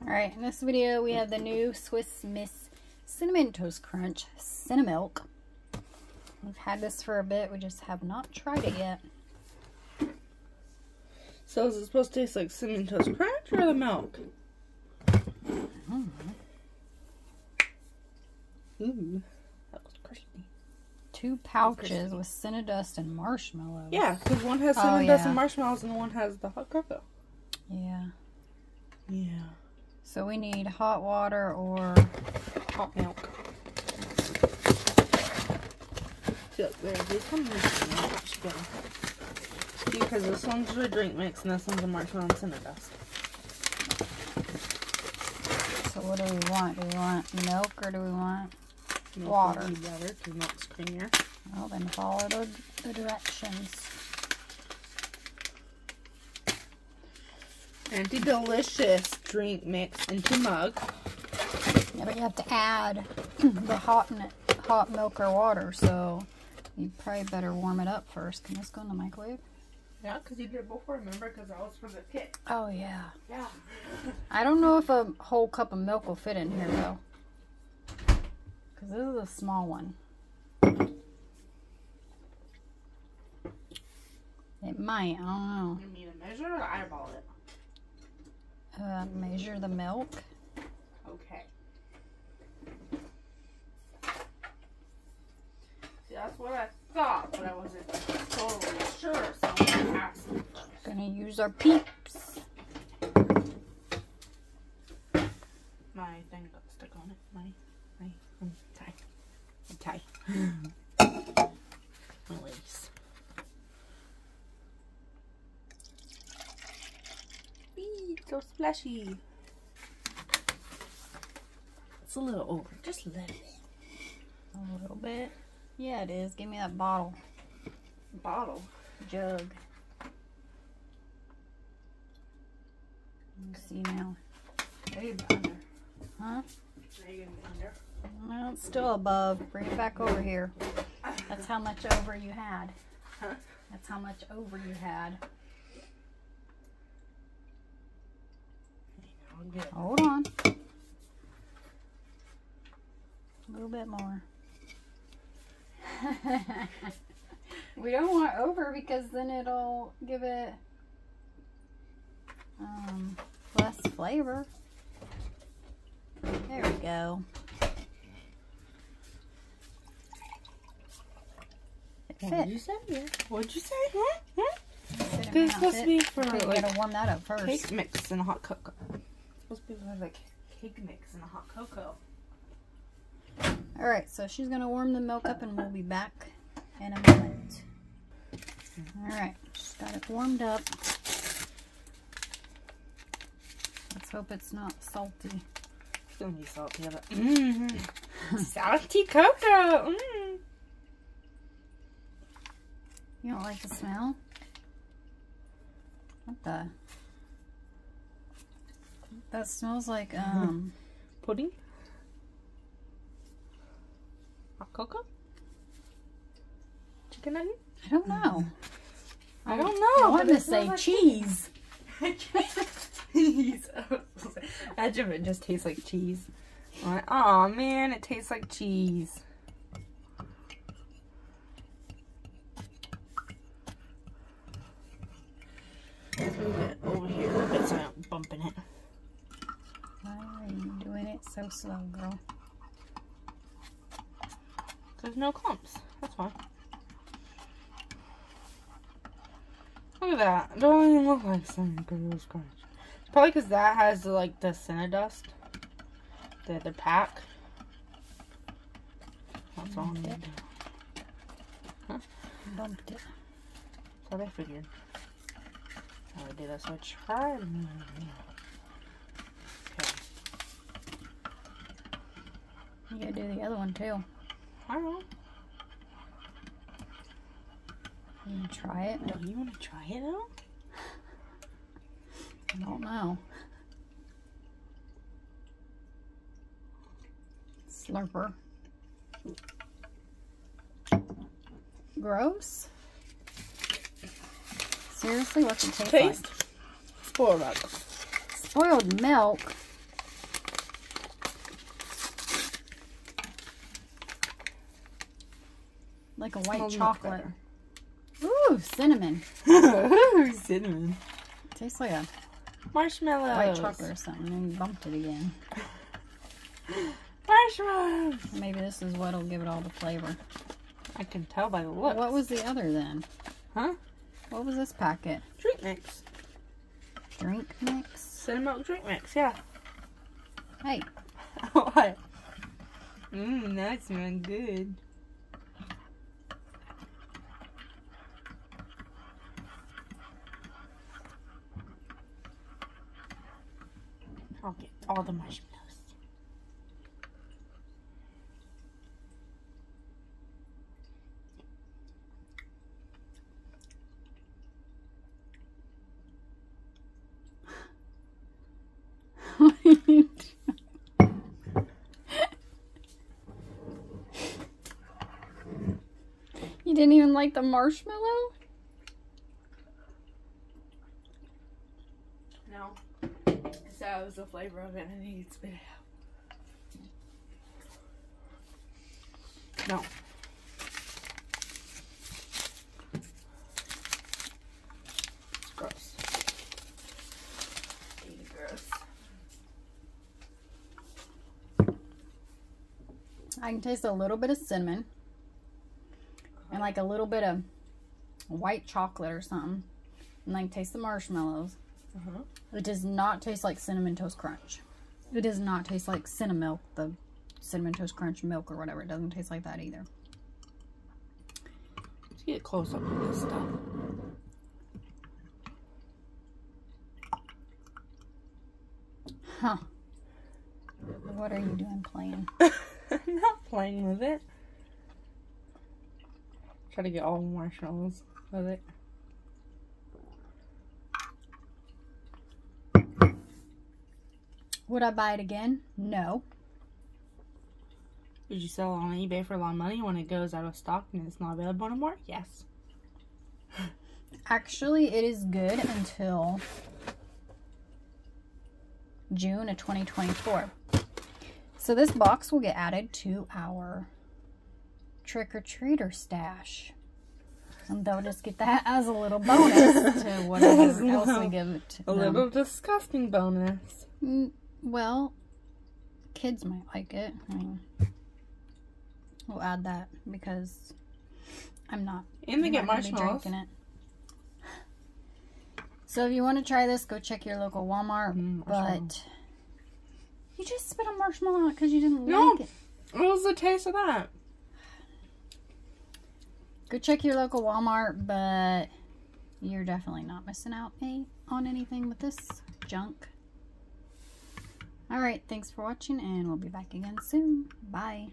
Alright, in this video we have the new Swiss Miss Cinnamon Toast Crunch Cinnamilk. We've had this for a bit, we just have not tried it yet. So is it supposed to taste like Cinnamon Toast Crunch or the milk? Ooh, that was crispy. 2 pouches with cinnamon dust and marshmallows. Yeah, because one has cinnamon dust and marshmallows and one has the hot cocoa. Yeah. Yeah. So we need hot water or hot milk. See, look, there, these come in because this one's a drink mix and this one's a marshmallow and cinnamon dust. So what do we want? Do we want milk or do we want water? Would be better because milk's creamier. Well, then follow the directions. Anti-delicious drink mix into mug. Yeah, but you have to add the hot milk or water, so you probably better warm it up first. Can this go in the microwave? Yeah, because you did it before, remember? Because that was for the kit. Oh, yeah. Yeah. I don't know if a whole cup of milk will fit in here, though. Because this is a small one. It might. I don't know. You mean to measure or eyeball it? Measure the milk. Okay. See, that's what I thought, but I wasn't totally sure, so I'm going to ask you. Gonna use our peeps. My thing got stuck on it. My tie. Release. So splashy. It's a little over. Just a little bit. A little bit? Yeah, it is. Give me that bottle. Bottle? Jug. You can see now. There you go under. Huh? There you go under. Well, it's still above. Bring it back over here. That's how much over you had. Huh? That's how much over you had. Hold on. A little bit more. We don't want over because then it'll give it less flavor. There we go. It fit. What'd you say? Yeah. What'd you say? Huh? It's It's supposed to be for you gotta warm that up first. cake mix and a hot cocoa. It's supposed to be for like cake mix and a hot cocoa. Alright, so she's gonna warm the milk up and we'll be back in a moment. Alright, she's got it warmed up. Let's hope it's not salty. It's gonna be salty, but salty cocoa. You don't like the smell? What the? That smells like Pudding? Hot cocoa? Chicken nugget? I don't know. I don't know. I wanted to say cheese. Cheese. Imagine if it just tastes like cheese. Oh man, it tastes like cheese. Let's move it over here a bit so I don't bump in it. Why are you doing it so slow, girl? There's no clumps. That's fine. Look at that. It don't even look like Cinnamon Toast Crunch. It's probably because that has like the cinnamon dust. The other pack. That's all I need to do. Huh? Bumped it. That's what I figured. I would do this much hard. Okay. You gotta do the other one too. I don't know. You wanna try it? Do you want to try it out? I don't know. Slurper. Gross. Seriously, what's it taste like? Spoiled milk. Spoiled milk? Like a white Smells much chocolate. better. Ooh, cinnamon. Ooh, cinnamon. Tastes like a Marshmallows. white chocolate or something. And you bumped it again. Marshmallows. Maybe this is what'll give it all the flavor. I can tell by the look. What was the other then? Huh? What was this packet? Drink mix. Drink mix? Cinnamilk drink mix, yeah. Hey. What? That smells good. I'll get all the marshmallows. You didn't even like the marshmallow? No. That was the flavor of it and I need to spit it out. No. It's gross. Gross. I can taste a little bit of cinnamon. And like a little bit of white chocolate or something. And I can taste the marshmallows. It does not taste like Cinnamon Toast Crunch. It does not taste like Cinnamilk, the Cinnamon Toast Crunch milk or whatever. It doesn't taste like that either. Let's get close up with this stuff. Huh. What are you doing playing? I'm not playing with it. Try to get all the marshmallows with it. Would I buy it again? No. Would you sell it on eBay for a lot of money when it goes out of stock and it's not available anymore? Yes. Actually, it is good until June of 2024. So this box will get added to our trick-or-treater stash. And they'll just get that as a little bonus to whatever else we give it to them. A little disgusting bonus. Well, kids might like it. I mean, we'll add that because I'm not. And they get Be marshmallows. drinking it. So if you want to try this, go check your local Walmart. But you just spit a marshmallow out because you didn't like it. What was the taste of that? Go check your local Walmart, but you're definitely not missing out on anything with this junk. Alright, thanks for watching, and we'll be back again soon. Bye.